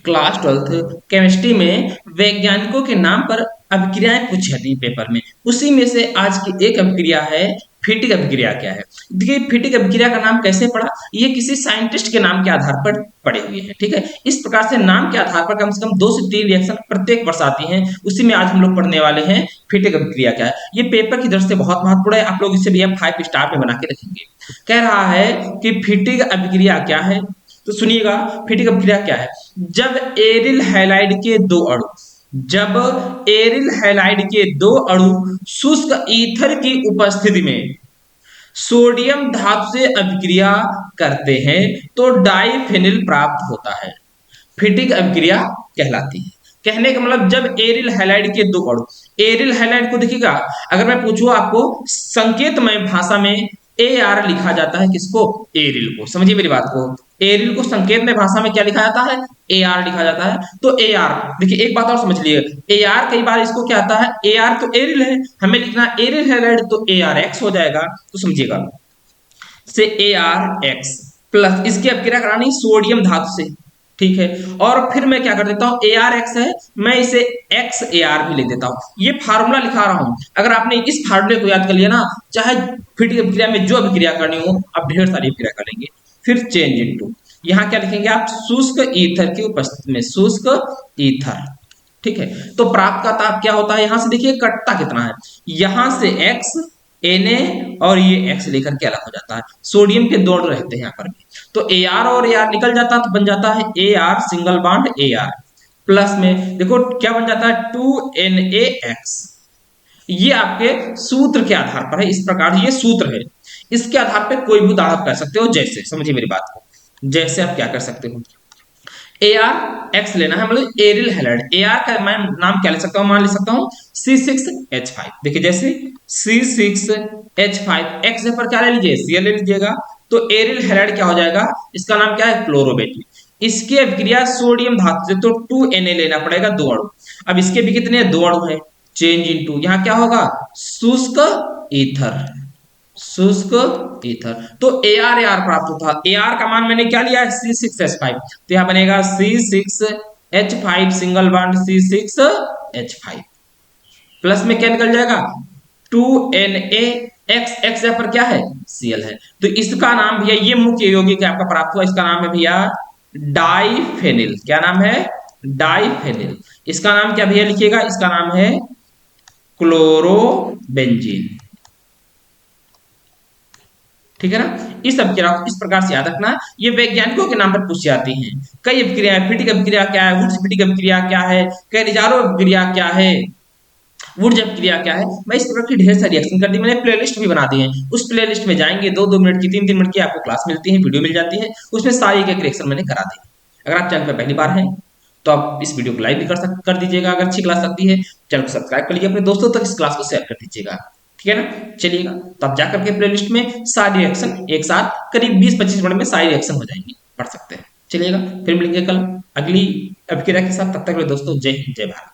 Class 12th chemistry में वैज्ञानिकों के नाम पर अभिक्रियाएं पूछी जाती है पेपर में। उसी में से आज की एक अभिक्रिया है फिटिक अभिक्रिया। क्या है? देखिए, फिटिक अभिक्रिया का नाम कैसे पड़ा? ये किसी साइंटिस्ट के नाम के आधार पर पड़े हुए हैं। ठीक है, इस प्रकार से नाम के आधार पर कम से कम 2 से 3 रिएक्शन प्रत्येक वर्ष आती हैं। उसी में आज हम लोग पढ़ने वाले हैं फिटिक अभिक्रिया क्या है। ये पेपर की दृष्टि से बहुत महत्वपूर्ण है। आप लोग इसे भी हम 5 स्टार में बना के रखेंगे। कह रहा है कि फिटिक अभिक्रिया क्या है, तो सुनिएगा। फिटिक अभिक्रिया क्या है? जब एरिल हैलाइड के दो अणु जब एरिल हैलाइड के दो अणु शुष्क ईथर की उपस्थिति में सोडियम धातु से अभिक्रिया करते हैं तो डाइफेनिल प्राप्त होता है। फिटिक अभिक्रिया कहलाती है। कहने का मतलब, जब एरिल हैलाइड के दो अणु, एरिल हैलाइड को देखिएगा, अगर मैं पूछूं आपको संकेतमय भाषा में ए आर लिखा जाता है। किसको? एरिल को। समझिए मेरी बात को। एरिल को संकेतमय भाषा में क्या लिखा जाता है? ए आर लिखा जाता है। तो ए आर, देखिए एक बात और समझ लिए, ए आर कई बार इसको क्या आता है, ए आर तो एरिल है, हमें लिखना एरिल हैलाइड, तो ए आर एक्स हो जाएगा। तो समझिएगा, से ए आर एक्स प्लस इसकी अभिक्रिया करानी सोडियम धातु से। ठीक है, और फिर मैं क्या कर देता हूं, ए आर एक्स है, मैं इसे एक्स ए आर भी लिख देता हूं। ये फार्मूला लिखा रहा हूं। अगर आपने इस फार्मूले को याद कर लिया ना, चाहे फिटिक अभिक्रिया में जो अभिक्रिया करनी हो, आप ढेर सारी अभिक्रिया करेंगे। फिर चेंज इनटू, यहां क्या लिखेंगे आप? शुष्क ईथर की उपस्थिति में शुष्क ईथर। ठीक है, तो प्राप्त का ताप क्या होता है? यहां से देखिए कटता कितना है, यहां से एक्स Na और ये X लेकर के अलग हो जाता है। सोडियम के दो अणु रहते हैं यहाँ पर भी, तो Ar और Ar निकल जाता है, तो बन जाता है Ar single bond Ar plus में देखो क्या बन जाता है 2NaX। ये आपके सूत्र के आधार पर है। इस प्रकार ये सूत्र है, इसके आधार पर कोई भी उदाहरण कर सकते हो। जैसे समझिए मेरी बात को, जैसे आप क्या कर सकते हो, ए आर एक्स लेना है, मतलब एरिल हैलाइड। ए आर का मैं नाम क्या ले सकता हूं? मान ले सकता हूं C6H5। देखिए जैसे C6H5, एक्स पर क्या ले लीजिए? Cl ले लीजिएगा। तो एरिल हैलाइड क्या हो जाएगा? इसका नाम क्या है? क्लोरोबेटी। इसकी अभिक्रिया सोडियम धातु से, तो 2Na लेना पड़ेगा, दो अणु। अब इसके भी कितने? दो अणु है। चेंज इनटू, यहां क्या होगा? शुष्क ईथर, शुष्क ईथर। तो ए आर प्राप्त होता है। ए आर का मान मैंने क्या लिया है? C6H5, तो यहां बनेगा C6H5 single bond C6H5 plus में क्या निकल जाएगा? 2NaX। एक्स पर क्या है? Cl है। तो इसका नाम भैया, ये मुख्य यौगिक आपका प्राप्त हुआ, इसका नाम है भैया डाइफेनिल। क्या नाम है? डाइफेनिल। इसका नाम क्या भैया लिखिएगा? इसका नाम है क्लोरोबेंजीन। ठीक है ना? इस अभिक्रिया को इस प्रकार से याद रखना। ये वैज्ञानिकों के नाम पर पूछी जाती हैं। कई अभिक्रिया है। फिटिक अभिक्रिया क्या है? वुड्स फिटिक अभिक्रिया क्या है? कैरिजारो अभिक्रिया क्या है? वुड्स अभिक्रिया क्या है? मैं इस तरह की ढेर सारी रिएक्शन कर दी, मैंने प्लेलिस्ट भी बना दी है। उस प्लेलिस्ट में जाएंगे, 2-2 मिनट की, 3-3 मिनट की आपको क्लास मिलती है, वीडियो मिल जाती है, उसमें सारी एक रिएक्शन मैंने करा दी। अगर आप चैनल पर पहली बार हैं तो आप इस वीडियो को लाइक भी कर दीजिएगा। अगर अच्छी क्लास लगती है, चैनल को सब्सक्राइब कर लीजिए, अपने दोस्तों तक इस क्लास को शेयर कर दीजिएगा। ठीक है ना? चलिएगा, तो आप जाकर के प्लेलिस्ट में सारी रिएक्शन एक साथ करीब 20-25 मिनट में सारी रिएक्शन हो जाएंगी, पढ़ सकते हैं। चलिएगा, फिर मिलेंगे कल अगली अभिक्रिया के साथ। तब तक के लिए दोस्तों, जय हिंद, जय भारत।